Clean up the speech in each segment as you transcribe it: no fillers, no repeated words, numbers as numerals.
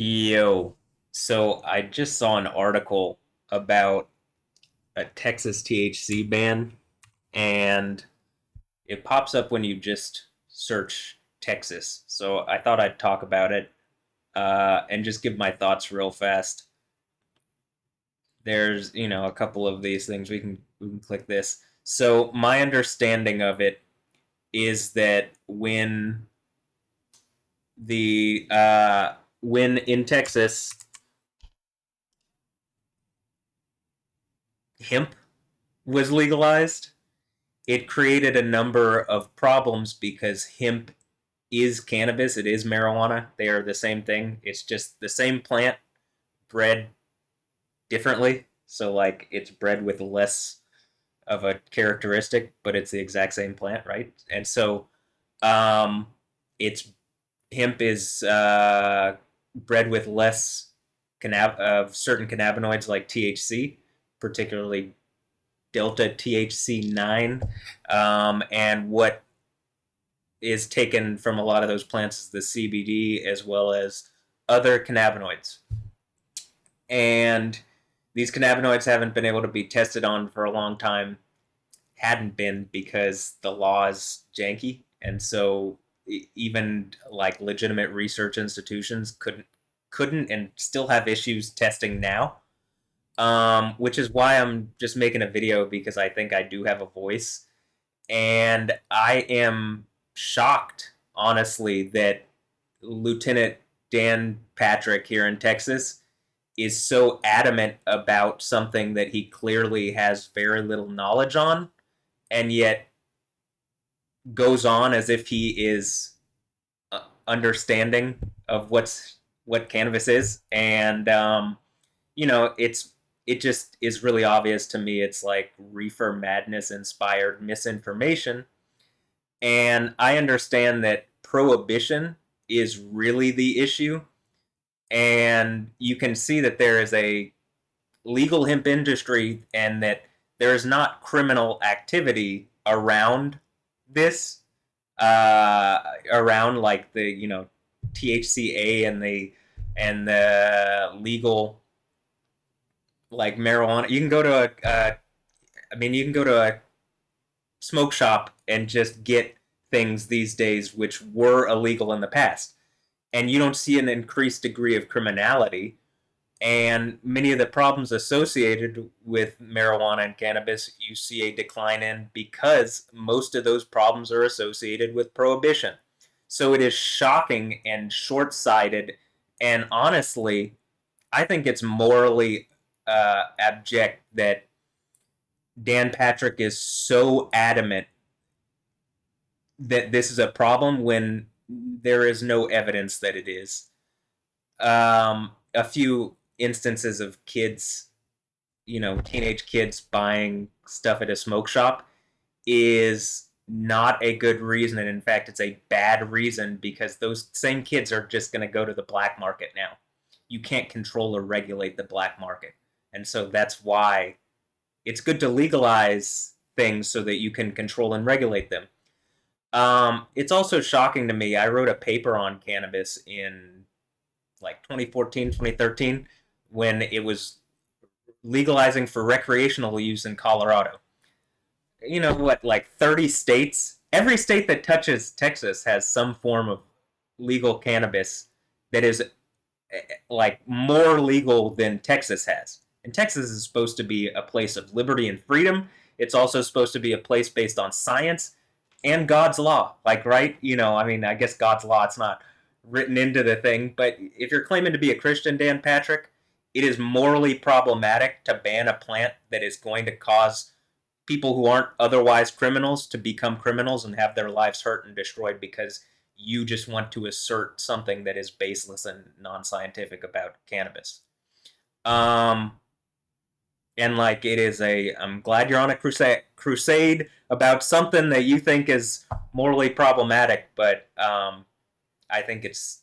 Yo, so I just saw an article about a Texas THC ban, and it pops up when you just search Texas. So I thought I'd talk about it and just give my thoughts real fast. There's, a couple of these things. We can click this. So my understanding of it is that when in Texas hemp was legalized, it created a number of problems because hemp is cannabis, it is marijuana. They are the same thing. It's just the same plant bred differently. So like it's bred with less of a characteristic, but it's the exact same plant, right? And so um it's hemp is bred with less of certain cannabinoids like THC, particularly delta THC 9, and what is taken from a lot of those plants is the CBD as well as other cannabinoids. And these cannabinoids haven't been able to be tested on for a long time. Hadn't been because the law is janky, and so even like legitimate research institutions couldn't and still have issues testing now. Which is why I'm just making a video because I think I do have a voice, and I am shocked, honestly, that Lieutenant Dan Patrick here in Texas is so adamant about something that he clearly has very little knowledge on, and yet goes on as if he is understanding of what cannabis is, and it just is really obvious to me. It's like reefer madness inspired misinformation. And I understand that prohibition is really the issue. And you can see that there is a legal hemp industry and that there is not criminal activity around this, around like the, THCA and the legal like marijuana. You can go to you can go to a smoke shop and just get things these days which were illegal in the past. And you don't see an increased degree of criminality. And many of the problems associated with marijuana and cannabis, you see a decline in because most of those problems are associated with prohibition. So it is shocking and short sighted. And honestly, I think it's morally abject that Dan Patrick is so adamant that this is a problem when there is no evidence that it is. A few instances of kids, teenage kids buying stuff at a smoke shop is not a good reason. And in fact, it's a bad reason because those same kids are just going to go to the black market now. You can't control or regulate the black market. And so that's why it's good to legalize things so that you can control and regulate them. It's also shocking to me. I wrote a paper on cannabis in like 2014, 2013 when it was legalizing for recreational use in Colorado. You know what, like 30 states? Every state that touches Texas has some form of legal cannabis that is like more legal than Texas has. And Texas is supposed to be a place of liberty and freedom. It's also supposed to be a place based on science and God's law. Like, right? I guess God's law, it's not written into the thing, but if you're claiming to be a Christian, Dan Patrick, it is morally problematic to ban a plant that is going to cause people who aren't otherwise criminals to become criminals and have their lives hurt and destroyed because you just want to assert something that is baseless and non-scientific about cannabis. Um, and like it is I'm glad you're on a crusade about something that you think is morally problematic, but I think it's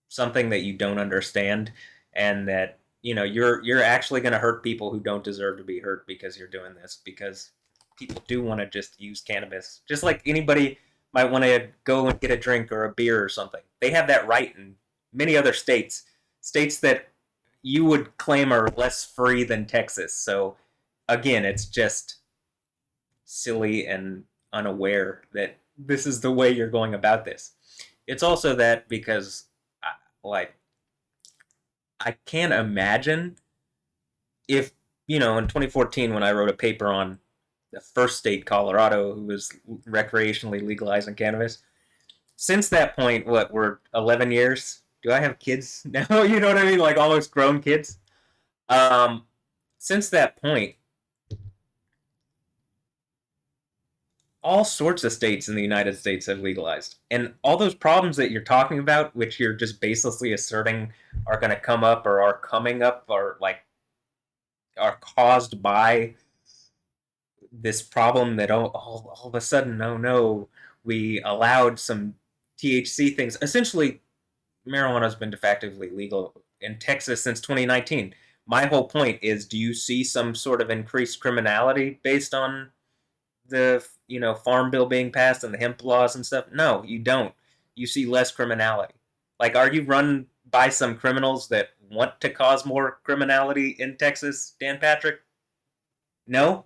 something that you don't understand, and that you're actually going to hurt people who don't deserve to be hurt because you're doing this, because people do want to just use cannabis just like anybody might want to go and get a drink or a beer or something. They have that right in many other states that you would claim are less free than Texas. So again, it's just silly and unaware that this is the way you're going about this. It's also that because, like, I can't imagine if, in 2014 when I wrote a paper on the first state, Colorado, who was recreationally legalizing cannabis. Since that point, what, we're 11 years? Do I have kids now? You know what I mean? Like almost grown kids. Um, since that point, all sorts of states in the United States have legalized. And all those problems that you're talking about, which you're just baselessly asserting are going to come up or are coming up or like are caused by this problem that all of a sudden, oh no, we allowed some THC things. Essentially, marijuana has been de facto legal in Texas since 2019. My whole point is, do you see some sort of increased criminality based on the farm bill being passed and the hemp laws and stuff? No, you don't. You see less criminality. Like, are you run by some criminals that want to cause more criminality in Texas, Dan Patrick? No.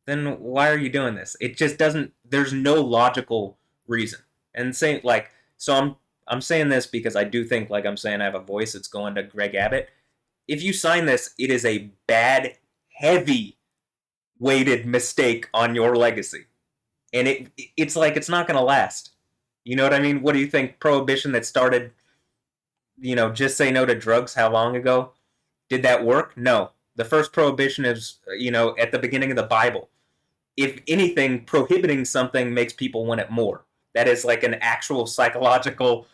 Then why are you doing this? It just doesn't. There's no logical reason. And saying like, so I'm saying this because I do think, like I'm saying, I have a voice that's going to Greg Abbott. If you sign this, it is a bad, heavy weighted mistake on your legacy, and it's like it's not going to last. You know what I mean? What do you think? Prohibition that started, just say no to drugs. How long ago? Did that work? No. The first prohibition is, at the beginning of the Bible. If anything, prohibiting something makes people want it more. That is like an actual psychological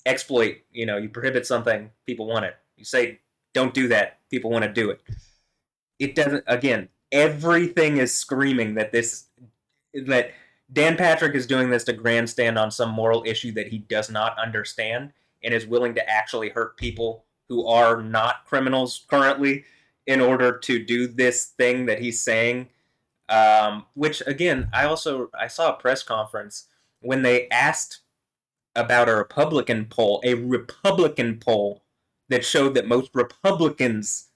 exploit. You prohibit something, people want it. You say, don't do that, people want to do it. It doesn't, again, everything is screaming that Dan Patrick is doing this to grandstand on some moral issue that he does not understand and is willing to actually hurt people who are not criminals currently in order to do this thing that he's saying. Which again, I saw a press conference when they asked about a Republican poll that showed that most Republicans,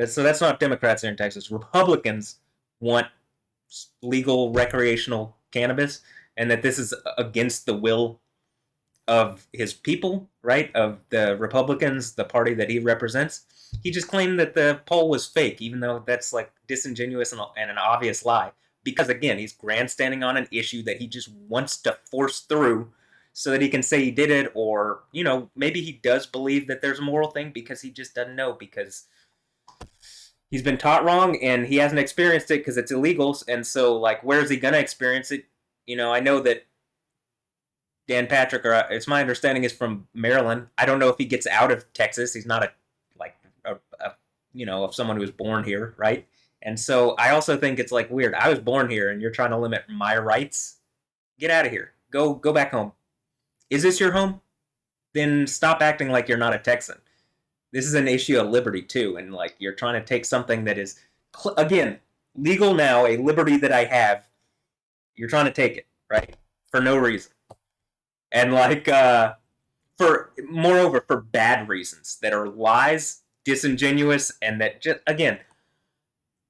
so that's not Democrats here in Texas, Republicans want legal recreational cannabis, and that this is against the will of his people, right? Of the Republicans, the party that he represents. He just claimed that the poll was fake, even though that's like disingenuous and an obvious lie. Because again, he's grandstanding on an issue that he just wants to force through so that he can say he did it, or, maybe he does believe that there's a moral thing because he just doesn't know because he's been taught wrong and he hasn't experienced it because it's illegal. And so, like, where is he going to experience it? I know that Dan Patrick, or it's my understanding, is from Maryland. I don't know if he gets out of Texas. He's not of someone who was born here, right? And so I also think it's like weird. I was born here, and you're trying to limit my rights. Get out of here. Go back home. Is this your home? Then stop acting like you're not a Texan. This is an issue of liberty too, and like you're trying to take something that is again legal now, a liberty that I have. You're trying to take it, right? For no reason. And like for bad reasons that are lies, disingenuous, and that just again,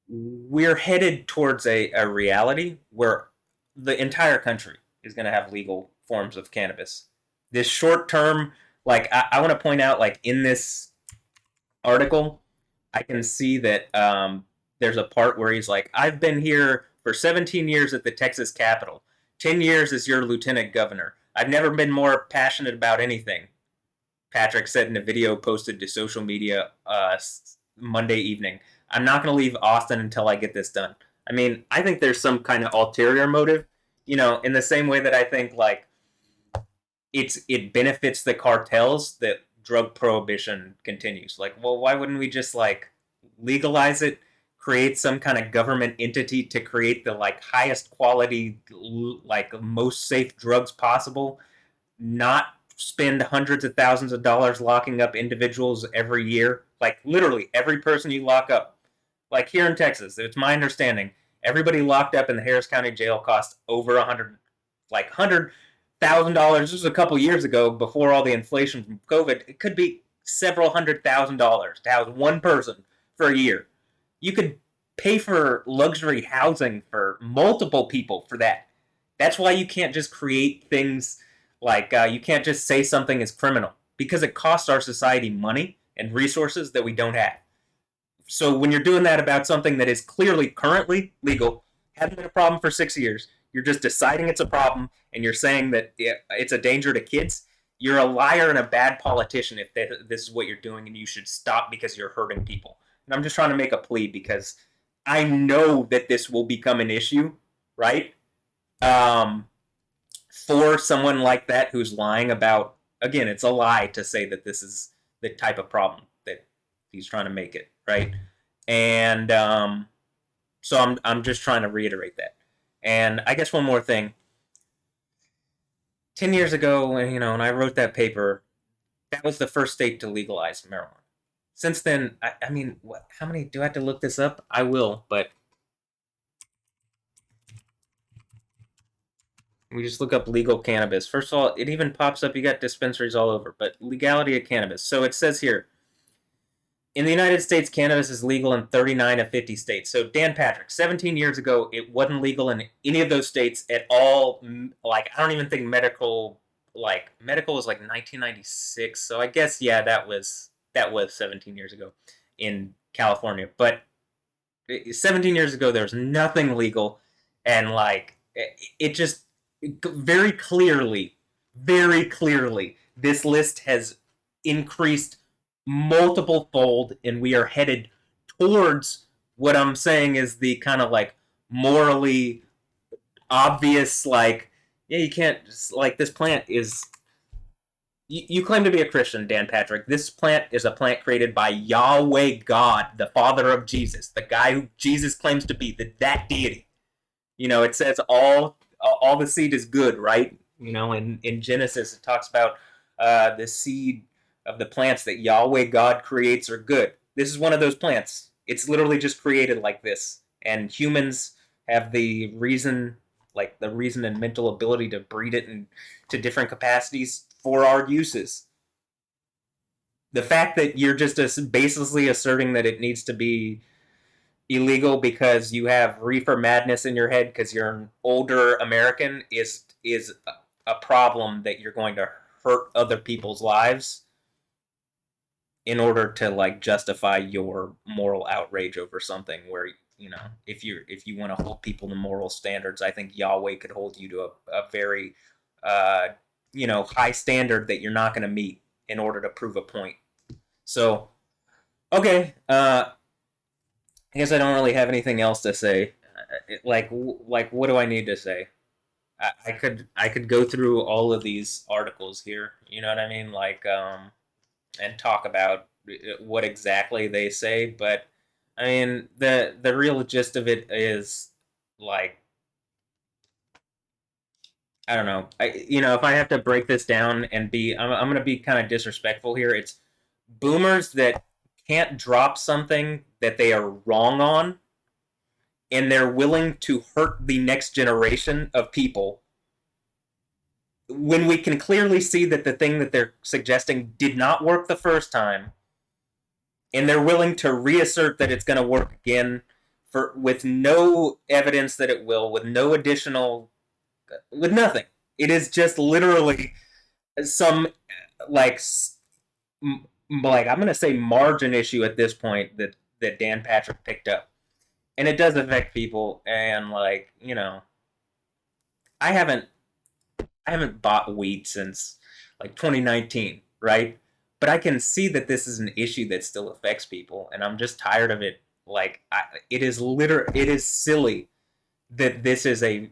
we're headed towards a reality where the entire country is going to have legal forms of cannabis. This short term, like I want to point out, like in this article, I can see that there's a part where he's like, I've been here for 17 years at the Texas Capitol, 10 years as your lieutenant governor. I've never been more passionate about anything, Patrick said in a video posted to social media Monday evening. I'm not going to leave Austin until I get this done. I mean, I think there's some kind of ulterior motive, in the same way that I think like it benefits the cartels that drug prohibition continues. Like, well, why wouldn't we just like legalize it, create some kind of government entity to create the like highest quality, like most safe drugs possible, not spend hundreds of thousands of dollars locking up individuals every year. Like literally every person you lock up, like here in Texas, it's my understanding, everybody locked up in the Harris County jail costs over 100 $100,000. This was a couple years ago, before all the inflation from COVID. It could be several $100,000 to house one person for a year. You could pay for luxury housing for multiple people for that. That's why you can't just create things like you can't just say something is criminal, because it costs our society money and resources that we don't have. So when you're doing that about something that is clearly currently legal, hasn't been a problem for 6 years, you're just deciding it's a problem and you're saying that it's a danger to kids. You're a liar and a bad politician if this is what you're doing, and you should stop because you're hurting people. And I'm just trying to make a plea because I know that this will become an issue, right? Um, for someone like that who's lying about, again, it's a lie to say that this is the type of problem that he's trying to make it, right? And so I'm just trying to reiterate that. And I guess one more thing. 10 years ago, when I wrote that paper, that was the first state to legalize marijuana. Since then, I mean, how many do I have to look this up? I will, but we just look up legal cannabis. First of all, it even pops up. You got dispensaries all over, but legality of cannabis. So it says here, in the United States, cannabis is legal in 39 of 50 states. So Dan Patrick, 17 years ago, it wasn't legal in any of those states at all. Like, I don't even think medical was like 1996. So I guess, yeah, that was 17 years ago in California. But 17 years ago, there was nothing legal, and like it just very clearly, this list has increased multiple fold, and we are headed towards what I'm saying is the kind of like morally obvious, like, yeah, you can't, like, this plant is, you claim to be a Christian, Dan Patrick. This plant is a plant created by Yahweh God, the Father of Jesus, the guy who Jesus claims to be, that deity. It says all the seed is good, right? In Genesis, it talks about the seed of the plants that Yahweh God creates are good. This is one of those plants. It's literally just created like this, and humans have the reason and mental ability to breed it into different capacities for our uses. The fact that you're just basically asserting that it needs to be illegal because you have reefer madness in your head because you're an older American is a problem that you're going to hurt other people's lives in order to like justify your moral outrage over something where if you want to hold people to moral standards, I think Yahweh could hold you to a very high standard that you're not going to meet in order to prove a point. So okay, I guess I don't really have anything else to say. What do I need to say? I could go through all of these articles here. You know what I mean? And talk about what exactly they say. But I mean, the real gist of it is like, I don't know. If I have to break this down and I'm gonna be kind of disrespectful here. It's boomers that can't drop something that they are wrong on, and they're willing to hurt the next generation of people when we can clearly see that the thing that they're suggesting did not work the first time, and they're willing to reassert that it's going to work again with no evidence that it will, with no additional, with nothing. It is just literally some like I'm going to say margin issue at this point that Dan Patrick picked up, and it does affect people. And I haven't bought weed since like 2019, right? But I can see that this is an issue that still affects people, and I'm just tired of it. It is silly that this is a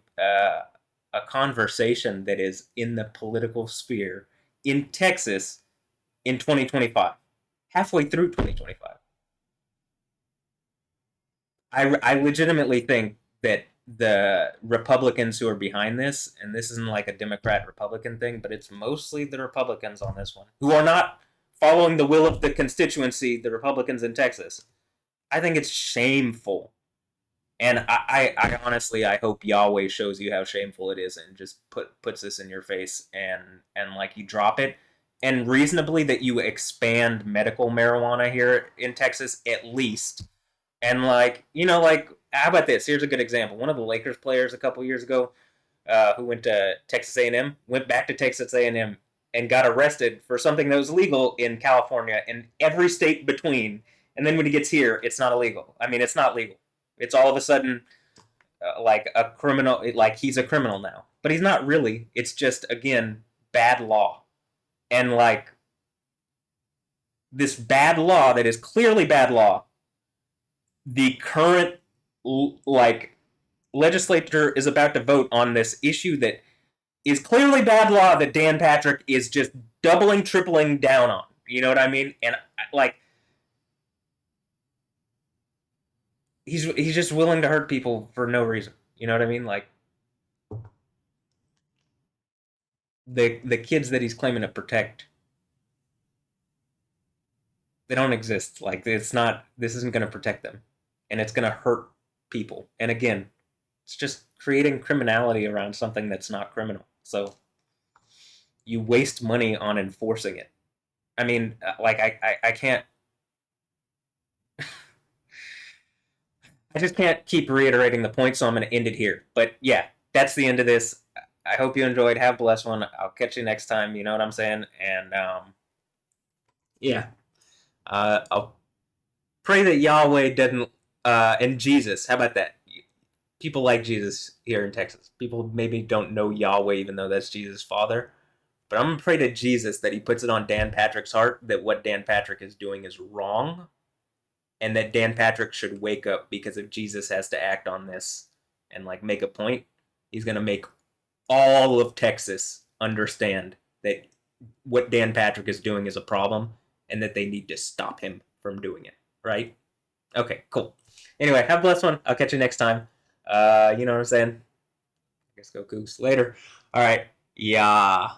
conversation that is in the political sphere in Texas in 2025, halfway through 2025. I legitimately think that the Republicans who are behind this, and this isn't like a Democrat Republican thing, but it's mostly the Republicans on this one, who are not following the will of the constituency, the Republicans in Texas. I think it's shameful. And I honestly I hope Yahweh shows you how shameful it is and just puts this in your face and like you drop it and reasonably that you expand medical marijuana here in Texas at least. And like like how about this? Here's a good example. One of the Lakers players a couple years ago who went to Texas A&M went back to Texas A&M and got arrested for something that was legal in California and every state between. And then when he gets here, it's not illegal. I mean, it's not legal. It's all of a sudden like a criminal, like he's a criminal now. But he's not really. It's just, again, bad law. And like this bad law that is clearly bad law, the current like legislature is about to vote on this issue that is clearly bad law that Dan Patrick is just doubling, tripling down on. You know what I mean? And like he's just willing to hurt people for no reason. You know what I mean? Like the kids that he's claiming to protect, they don't exist. Like it's not. This isn't going to protect them, and it's going to hurt people. And again, it's just creating criminality around something that's not criminal. So you waste money on enforcing it. I mean, like I can't. I just can't keep reiterating the point, so I'm going to end it here. But yeah, that's the end of this. I hope you enjoyed. Have a blessed one. I'll catch you next time. You know what I'm saying? And yeah, I'll pray that Yahweh doesn't and Jesus. How about that? People like Jesus here in Texas. People maybe don't know Yahweh, even though that's Jesus' father. But I'm gonna pray to Jesus that he puts it on Dan Patrick's heart that what Dan Patrick is doing is wrong, and that Dan Patrick should wake up because if Jesus has to act on this and like make a point, he's gonna make all of Texas understand that what Dan Patrick is doing is a problem and that they need to stop him from doing it. Right? Okay, cool. Anyway, have a blessed one. I'll catch you next time. You know what I'm saying? I guess go Cougs later. All right. Yeah.